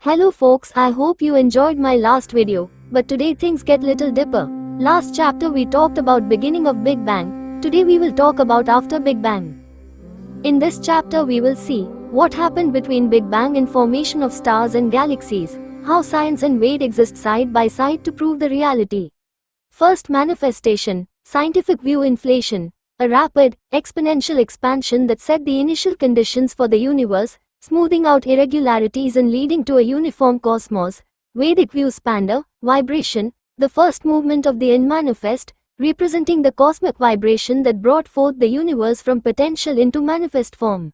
Hello folks, I hope you enjoyed my last video, but today things get little dipper. Last chapter we talked about beginning of Big Bang, today we will talk about after Big Bang. In this chapter we will see what happened between Big Bang and formation of stars and galaxies, how science and Ved exist side by side to prove the reality. First manifestation, scientific view inflation, a rapid, exponential expansion that set the initial conditions for the universe, smoothing out irregularities and leading to a uniform cosmos. Vedic view Spanda, vibration, the first movement of the unmanifest, representing the cosmic vibration that brought forth the universe from potential into manifest form.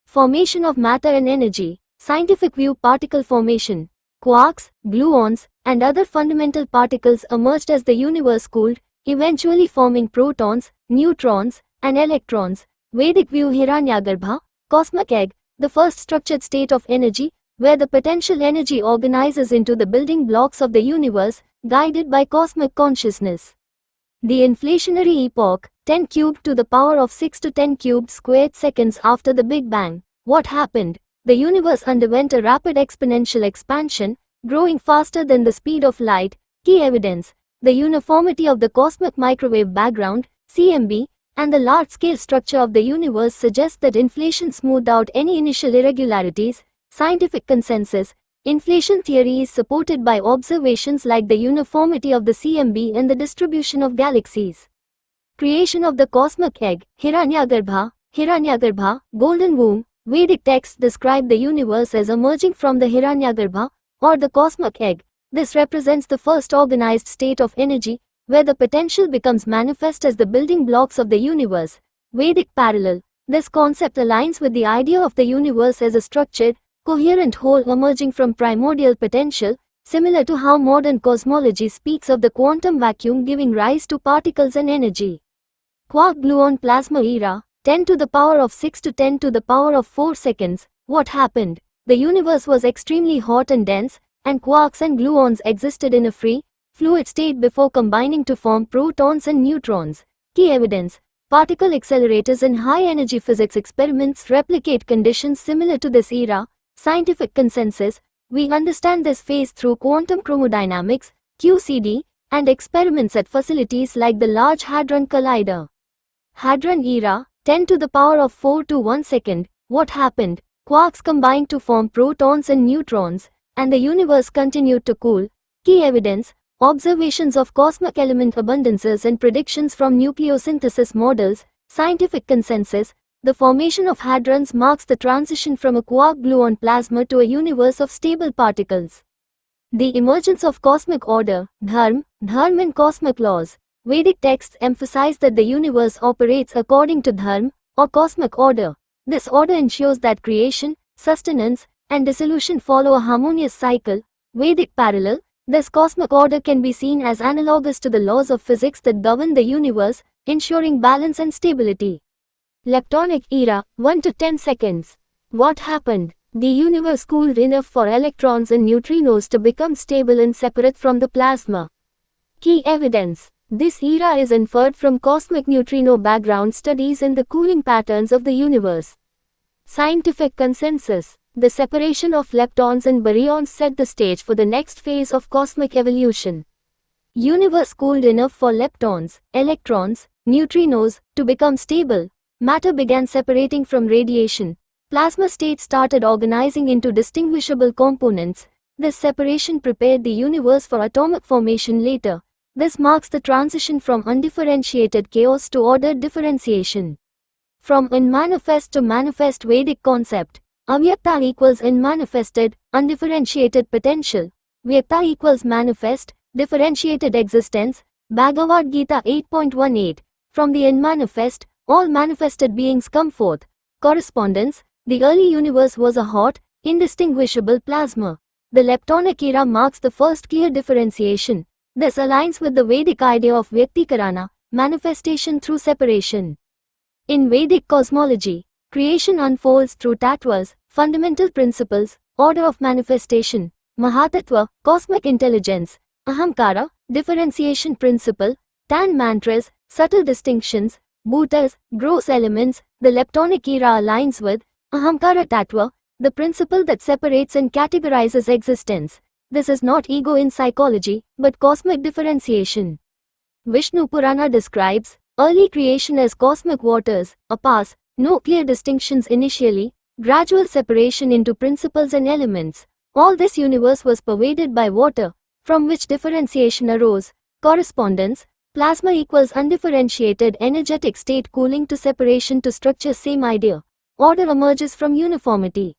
Formation of matter and energy, scientific view particle formation. Quarks, gluons, and other fundamental particles emerged as the universe cooled, eventually forming protons, neutrons, and electrons. Vedic view Hiranyagarbha, cosmic egg, the first structured state of energy, where the potential energy organizes into the building blocks of the universe, guided by cosmic consciousness. The inflationary epoch, 10 cubed to the power of 6 to 10 cubed squared seconds after the Big Bang. What happened? The universe underwent a rapid exponential expansion, growing faster than the speed of light. Key evidence: the uniformity of the cosmic microwave background, CMB, and the large-scale structure of the universe suggest that inflation smoothed out any initial irregularities. Scientific consensus: inflation theory is supported by observations like the uniformity of the CMB and the distribution of galaxies. Creation of the cosmic egg, Hiranyagarbha, golden womb. Vedic texts describe the universe as emerging from the Hiranyagarbha, or the cosmic egg. This represents the first organized state of energy, where the potential becomes manifest as the building blocks of the universe. Vedic parallel. This concept aligns with the idea of the universe as a structured, coherent whole emerging from primordial potential, similar to how modern cosmology speaks of the quantum vacuum giving rise to particles and energy. Quark-gluon plasma era, 10 to the power of 6 to 10 to the power of 4 seconds. What happened? The universe was extremely hot and dense, and quarks and gluons existed in a free, fluid state before combining to form protons and neutrons. Key evidence: particle accelerators and high-energy physics experiments replicate conditions similar to this era. Scientific consensus: we understand this phase through quantum chromodynamics, QCD, and experiments at facilities like the Large Hadron Collider. Hadron era, 10 to the power of 4 to 1 second. What happened? Quarks combined to form protons and neutrons, and the universe continued to cool. Key evidence: observations of cosmic element abundances and predictions from nucleosynthesis models. Scientific consensus: the formation of hadrons marks the transition from a quark-gluon plasma to a universe of stable particles. The emergence of cosmic order, dharma and cosmic laws. Vedic texts emphasize that the universe operates according to dharma, or cosmic order. This order ensures that creation, sustenance, and dissolution follow a harmonious cycle. Vedic parallel. This cosmic order can be seen as analogous to the laws of physics that govern the universe, ensuring balance and stability. Leptonic era, 1 to 10 seconds. What happened? The universe cooled enough for electrons and neutrinos to become stable and separate from the plasma. Key evidence: this era is inferred from cosmic neutrino background studies and the cooling patterns of the universe. Scientific consensus: the separation of leptons and baryons set the stage for the next phase of cosmic evolution. Universe cooled enough for leptons, electrons, neutrinos to become stable. Matter began separating from radiation. Plasma state started organizing into distinguishable components. This separation prepared the universe for atomic formation later. This marks the transition from undifferentiated chaos to ordered differentiation. From unmanifest to manifest. Vedic concept: avyakta equals unmanifested, undifferentiated potential. Vyakta equals manifest, differentiated existence. Bhagavad Gita 8.18. From the unmanifest, all manifested beings come forth. Correspondence: the early universe was a hot, indistinguishable plasma. The leptonic era marks the first clear differentiation. This aligns with the Vedic idea of Vyaktikarana, manifestation through separation. In Vedic cosmology, creation unfolds through tattvas, fundamental principles, order of manifestation. Mahatattva, cosmic intelligence. Ahamkara, differentiation principle. Tan mantras, subtle distinctions. Bhutas, gross elements. The leptonic era aligns with Ahamkara Tattva, the principle that separates and categorizes existence. This is not ego in psychology, but cosmic differentiation. Vishnu Purana describes early creation as cosmic waters, apas, no clear distinctions initially, gradual separation into principles and elements. All this universe was pervaded by water, from which differentiation arose. Correspondence, plasma equals undifferentiated energetic state cooling to separation to structure same idea. Order emerges from uniformity.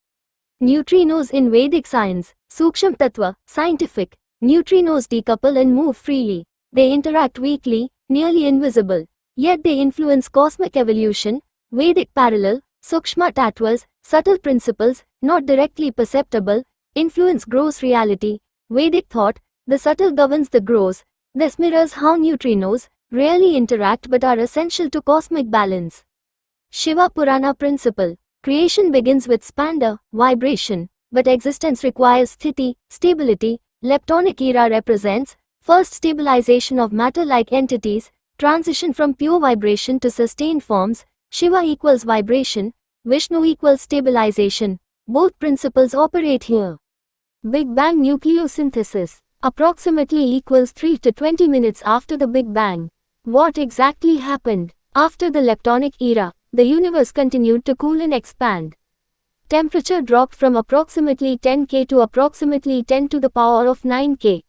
Neutrinos in Vedic science, Suksham Tattva, scientific, neutrinos decouple and move freely. They interact weakly, nearly invisible. Yet they influence cosmic evolution. Vedic parallel, Sukshma Tattvas, subtle principles, not directly perceptible, influence gross reality. Vedic thought, the subtle governs the gross. This mirrors how neutrinos rarely interact but are essential to cosmic balance. Shiva Purana principle. Creation begins with spanda, vibration, but existence requires sthiti, stability. Leptonic era represents first stabilization of matter-like entities, transition from pure vibration to sustained forms. Shiva equals vibration, Vishnu equals stabilization. Both principles operate here. Big Bang nucleosynthesis approximately equals 3 to 20 minutes after the Big Bang. What exactly happened? After the leptonic era, the universe continued to cool and expand. Temperature dropped from approximately 10 K to approximately 10 to the power of 9 K.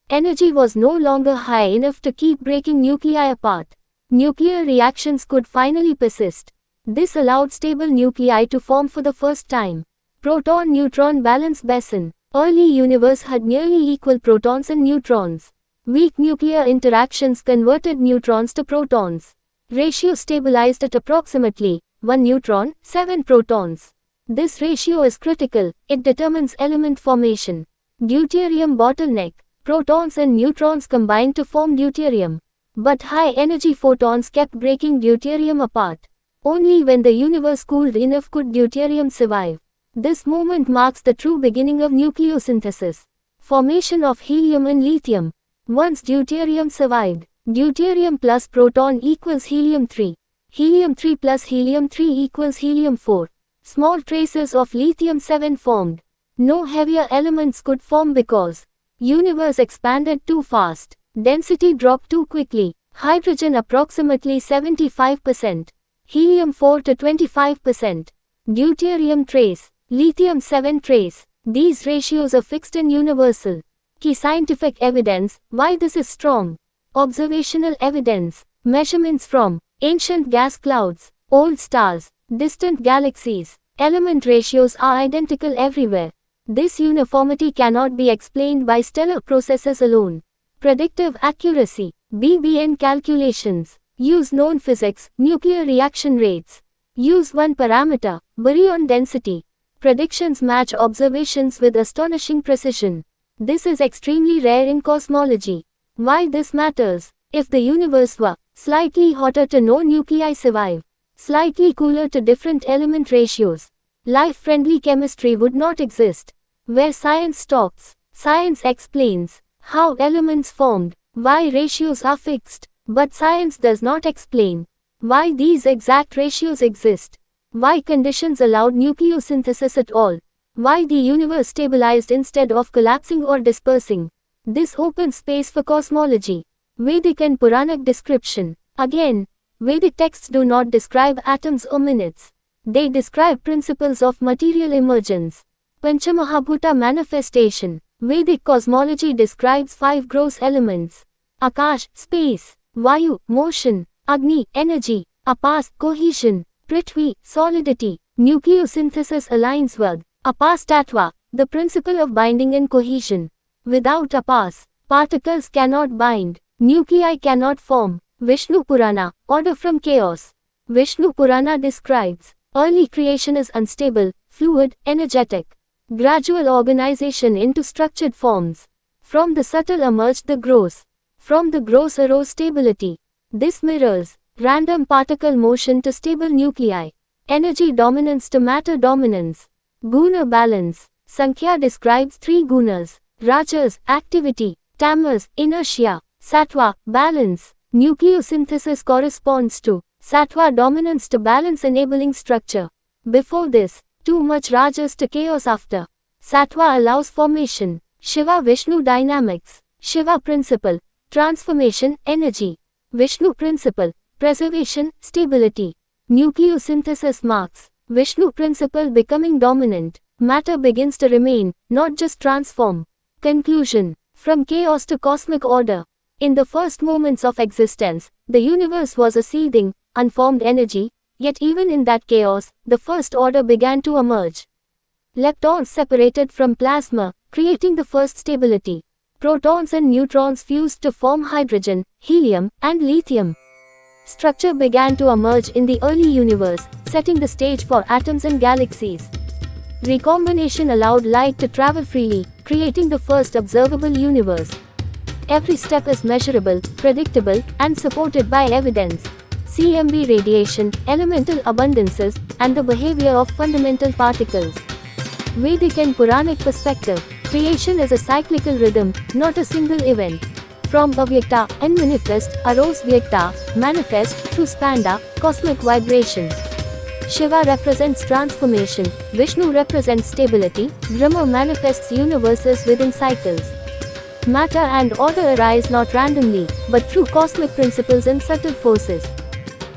Energy was no longer high enough to keep breaking nuclei apart. Nuclear reactions could finally persist. This allowed stable nuclei to form for the first time. Proton-neutron balance basin. Early universe had nearly equal protons and neutrons. Weak nuclear interactions converted neutrons to protons. Ratio stabilized at approximately 1 neutron, 7 protons. This ratio is critical. It determines element formation. Deuterium bottleneck. Protons and neutrons combined to form deuterium. But high-energy photons kept breaking deuterium apart. Only when the universe cooled enough could deuterium survive. This moment marks the true beginning of nucleosynthesis. Formation of helium and lithium. Once deuterium survived, deuterium plus proton equals helium-3. Helium-3 plus helium-3 equals helium-4. Small traces of lithium-7 formed. No heavier elements could form because universe expanded too fast. Density dropped too quickly. Hydrogen approximately 75%. Helium-4 to 25%. Deuterium trace. Lithium-7 trace. These ratios are fixed and universal. Key scientific evidence, why this is strong. Observational evidence, measurements from ancient gas clouds, old stars, distant galaxies. Element ratios are identical everywhere. This uniformity cannot be explained by stellar processes alone. Predictive accuracy, BBN calculations. Use known physics, nuclear reaction rates. Use one parameter, baryon density. Predictions match observations with astonishing precision. This is extremely rare in cosmology. Why this matters? If the universe were slightly hotter to no nuclei survive, slightly cooler to different element ratios, life-friendly chemistry would not exist. Where science stops, science explains how elements formed, why ratios are fixed, but science does not explain why these exact ratios exist. Why conditions allowed nucleosynthesis at all? Why the universe stabilized instead of collapsing or dispersing? This opens space for cosmology. Vedic and Puranic description. Again, Vedic texts do not describe atoms or minutes. They describe principles of material emergence. Panchamahabhuta manifestation. Vedic cosmology describes 5 gross elements. Akash, space. Vayu, motion. Agni, energy. Apas, cohesion. Prithvi, solidity. Nucleosynthesis aligns with Apas Tattva, the principle of binding and cohesion. Without Apas, particles cannot bind, nuclei cannot form. Vishnu Purana, order from chaos. Vishnu Purana describes early creation is unstable, fluid, energetic. Gradual organization into structured forms. From the subtle emerged the gross. From the gross arose stability. This mirrors random particle motion to stable nuclei. Energy dominance to matter dominance. Guna balance. Sankhya describes 3 gunas. Rajas, activity. Tamas, inertia. Sattva, balance. Nucleosynthesis corresponds to Sattva dominance to balance enabling structure. Before this, Too much rajas to chaos after. Sattva allows formation. Shiva Vishnu dynamics. Shiva principle, transformation, energy. Vishnu principle, preservation, stability. Nucleosynthesis marks. Vishnu principle becoming dominant. Matter begins to remain, not just transform. Conclusion. From chaos to cosmic order. In the first moments of existence, the universe was a seething, unformed energy, yet even in that chaos, the first order began to emerge. Leptons separated from plasma, creating the first stability. Protons and neutrons fused to form hydrogen, helium, and lithium. Structure began to emerge in the early universe, setting the stage for atoms and galaxies. Recombination allowed light to travel freely, creating the first observable universe. Every step is measurable, predictable, and supported by evidence. CMB radiation, elemental abundances, and the behavior of fundamental particles. Vedic and Puranic perspective. Creation is a cyclical rhythm, not a single event. From Avyakta and manifest arose Vyakta, manifest through Spanda, cosmic vibration. Shiva represents transformation, Vishnu represents stability, Brahma manifests universes within cycles. Matter and order arise not randomly, but through cosmic principles and subtle forces.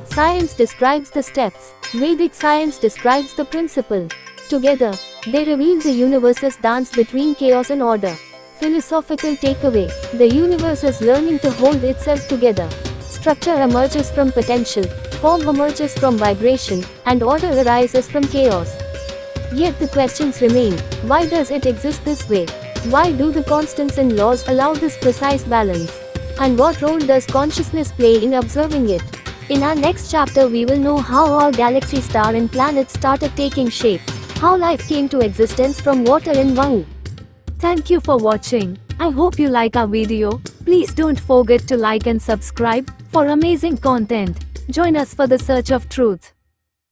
Science describes the steps, Vedic science describes the principle. Together, they reveal the universe's dance between chaos and order. Philosophical takeaway: the universe is learning to hold itself together. Structure emerges from potential, form emerges from vibration, and order arises from chaos. Yet the questions remain: why does it exist this way? Why do the constants and laws allow this precise balance? And what role does consciousness play in observing it? In our next chapter, we will know how our galaxy, star, and planets started taking shape, how life came to existence from water in Vahu. Thank you for watching. I hope you like our video. Please don't forget to like and subscribe for amazing content. Join us for the search of truth.